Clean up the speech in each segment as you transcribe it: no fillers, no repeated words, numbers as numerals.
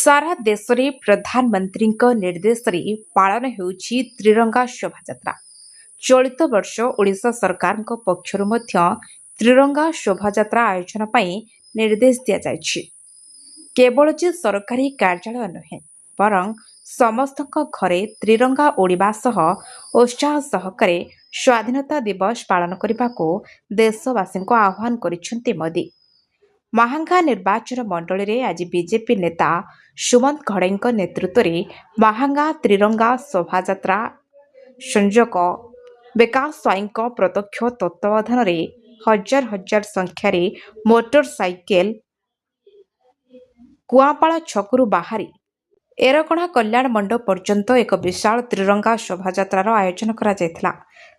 सारा देश रे प्रधानमंत्री निर्देश रे पालन होउछि त्रिरंगा शोभायात्रा। चलित वर्ष ओडिशा सरकार पक्षरु मध्य त्रिरंगा शोभायात्रा आयोजन ପାଇଁ निर्देश दिया जायछि। केवल जे सरकारी कार्यालय नहे बरं समस्त घरे त्रिरंगा ओडिबा सह उत्साह सहकारे स्वाधीनता दिवस पालन करने देशवासी आह्वान करिसेंति मोदी। महांगा निर्वाचन मंडल में आज बीजेपी नेता सुमंत घड़ई नेतृत्व में महांगा त्रिरंगा शोभायात्रा संयोजक विकास स्वाई प्रत्यक्ष तत्वावधान में हजार हजार संख्यार मोटरसाइकेल कुआपाड़ छकु बाहरी एरकणा कल्याण मंडप पर्यंत एक विशाल त्रिरंगा शोभायात्रार आयोजन करा जायथिला।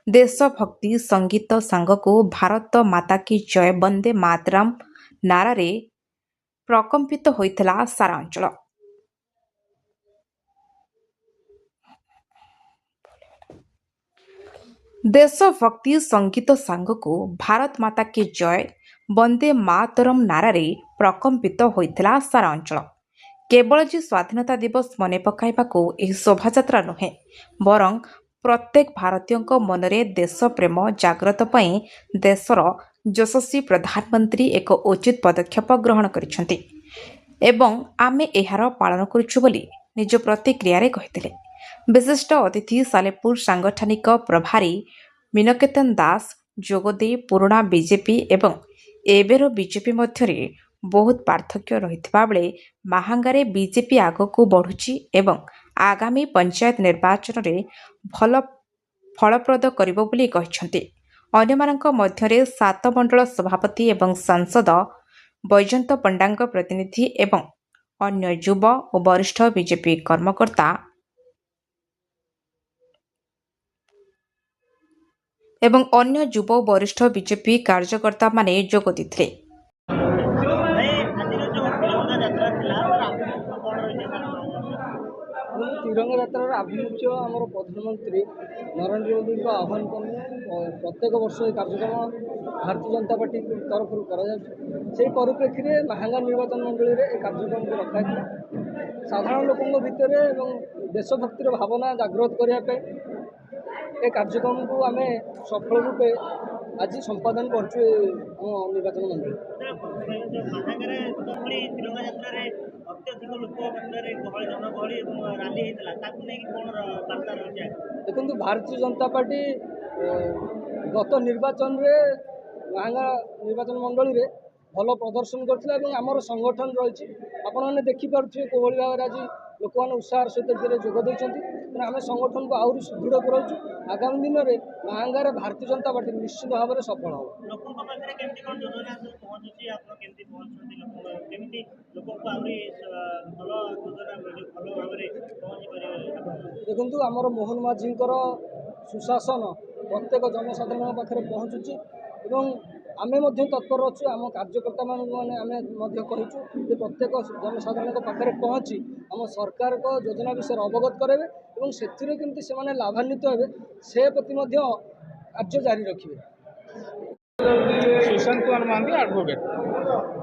देशभक्ति संगीत सांगकु भारत माता की जय वंदे मातरम नारे प्रकंपित होइथिला सारा अंचल। देशभक्ति संगीत सांगकु भारत माता की जय वंदे मातरम नारे प्रकंपित होइथिला सारा अंचल। केवल जे स्वाधीनता दिवस मने पकाइबाकू एही शोभायात्रा नुहे बरं प्रत्येक भारतीय मनरे देश प्रेम जागृत पई देशर यशस्वी प्रधानमंत्री एक उचित पदक्षेप ग्रहण करिसेंति एवं आमे एहार पालन करूछु बोली निज प्रतिक्रिया रे कहिथिले। विशिष्ट अतिथि सालेपुर सांगठनिक प्रभारी मीनकेतन दास जोगदे पुराणा बीजेपी एवं एबेर बीजेपी मध्यरे बहुत पार्थक्य रहितबा बेले महांगारे बीजेपी आगकू बढ़ुची एवं आगामी पंचायत निर्वाचन रे भल फलप्रद करिबो बोली कहिसेंति। अन्यमानक मध्यरे 7 मंडल सभापति एवं सांसद बैजयंत पंडांग प्रतिनिधि एवं अन्य युव और वरिष्ठ बीजेपी कर्मकर्ता एवं अन्य युव वरिष्ठ बीजेपी कार्यकर्ता माने जोग दिथिले। तिरंगा यात्रार आभिमुख्य आमर प्रधानमंत्री नरेंद्र मोदी आह्वान क्रमे प्रत्येक वर्ष ये कार्यक्रम भारतीय जनता पार्टी तरफ से परिप्रेक्षी में महांगा निर्वाचन मंडल में कार्यक्रम को रखा साधारण लोकों भितर देशभक्तिर भावना जागृत करने ए कार्यक्रम को आम सफल रूपे आज संपादन करछु निर्वाचन मंडल। देखो भारतीय जनता पार्टी गत निर्वाचन रे महांगा निर्वाचन मंडल रे भल प्रदर्शन करथिला एवं हमर संगठन रही आपण मैंने देखिपे कौन भाव आज लोक मैंने उत्साह सहित जोग देते आम संगठन को आहरी सुदृढ़ करूँ। आगामी दिन में महांगार भारतीय जनता पार्टी निश्चित भाव में सफल हो। देखु आमर मोहन माझी सुशासन प्रत्येक जनसाधारण पाखे पहुँचुची आमे तत्पर अच्छु आम कार्यकर्ता मैंने कहीचु प्रत्येक जनसाधारण पाखे पहुँची आम सरकार को योजना विषय अवगत करेंगे और से लाभान्वित हे से प्रति कार्य जारी रखिए। सुशांत कुमार महांती एडवोकेट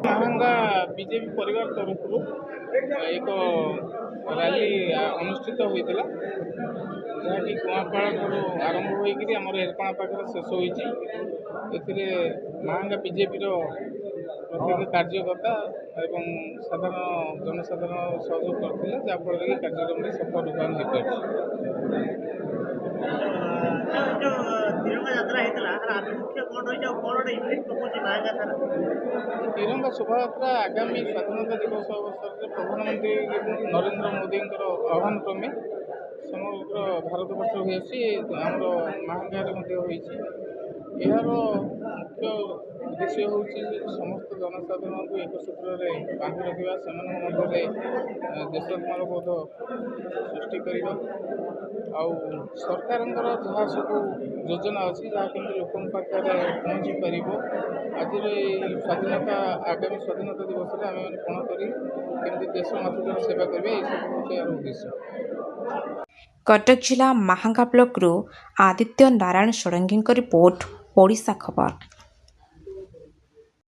महांगा बीजेपी परिवार तरफ एक रैली अनुष्ठित होता जहाँकि कुआपाड़ आरंभ होकर आम एरकणा पाखे शेष होती महांगा बीजेपी प्रत्येक कार्यकर्ता एवं साधारण जनसाधारण सहयोग करते जहाँफल कि कार्यक्रम में सफल रूपायन हो पार। तिरंगा शोभायात्रा आगामी स्वाधीनता दिवस अवसर में प्रधानमंत्री नरेंद्र मोदी आह्वान क्रमे समग्र भारत वर्ष होमर महांगार यार मुख्य उद्देश्य हूँ समस्त जनसाधारण को एक सूत्र में बांधि रखा से देशात्मक बोध सृष्टि करवा आउ सरकार जहाँ सब योजना अच्छी जहाँ कि लोक पाखे पहुँची पार आज स्वाधीनता आगामी स्वाधीनता दिवस में आम मैंने कौन कर देश मातृ सेवा करेंगे ये सब हूँ यार उद्देश्य। कटक जिला महांगा ब्लॉक आदित्य नारायण षडंगी रिपोर्ट ओडिशा खबर।